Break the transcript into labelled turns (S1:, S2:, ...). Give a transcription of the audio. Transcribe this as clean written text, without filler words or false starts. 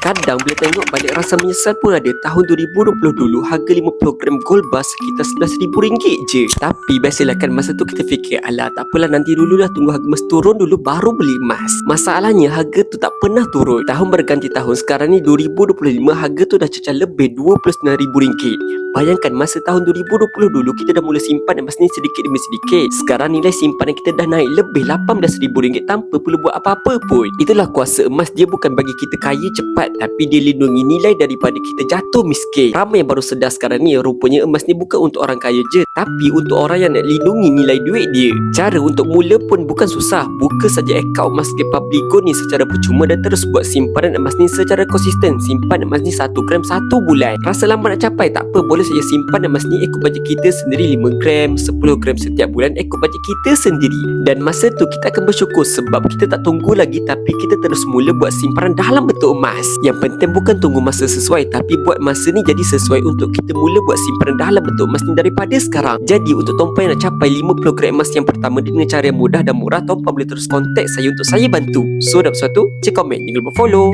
S1: Kadang bila tengok balik rasa menyesal pun ada. Tahun 2020 dulu harga 50 gram gold bar sekitar RM11,000 je. Tapi biasalah kan masa tu kita fikir, alah tak apalah, nanti dululah, tunggu harga emas turun dulu baru beli emas. Masalahnya harga tu tak pernah turun. Tahun berganti tahun, sekarang ni 2025 harga tu dah cecah lebih RM29,000. Bayangkan masa tahun 2020 dulu kita dah mula simpan emas ni sedikit demi sedikit. Sekarang nilai simpanan kita dah naik lebih RM18,000 tanpa perlu buat apa-apa pun. Itulah kuasa emas, dia bukan bagi kita kaya cepat, tapi dia lindungi nilai daripada kita jatuh miskin. Ramai yang baru sedar sekarang ni, rupanya emas ni bukan untuk orang kaya je, tapi untuk orang yang nak lindungi nilai duit dia. Cara untuk mula pun bukan susah. Buka saja akaun emas Republic Gold ni secara percuma dan terus buat simpanan emas ni secara konsisten. Simpan emas ni 1 gram 1 bulan. Rasa lambat nak capai, tak apa, boleh saja simpan emas ni ikut bajet kita sendiri, 5 gram, 10 gram setiap bulan ikut bajet kita sendiri. Dan masa tu kita akan bersyukur sebab kita tak tunggu lagi, tapi kita terus mula buat simpanan dalam bentuk emas. Yang penting bukan tunggu masa sesuai, tapi buat masa ni jadi sesuai untuk kita mula buat simpanan dalam bentuk emas ni daripada sekarang. Jadi untuk tuan-puan yang nak capai 50 gram emas yang pertama dengan cara yang mudah dan murah, tuan-puan boleh terus kontak saya untuk saya bantu. So dapat sesuatu, cek komen, jangan lupa follow.